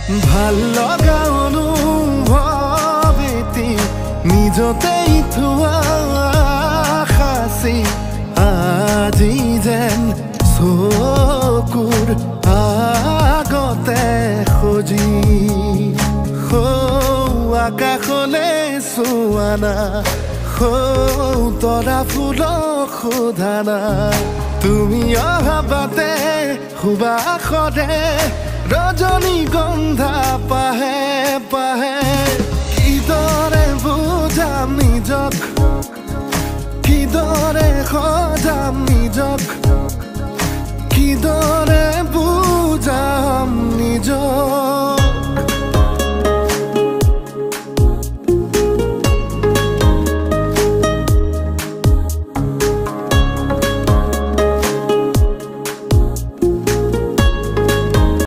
ভাল লগা অনুভৱ এটি নিজতেই থোৱা সাঁচি আজি যেন চকুৰ আগতে সজি আকাশলে চোৱা না তৰা ফুলক সোধা না তুমি অহা বাটে সুবাসৰে ৰজনীগন্ধা পাহে পাহে কিদৰে বুজাম নিজক কিদৰে সজাম নিজক কিদৰে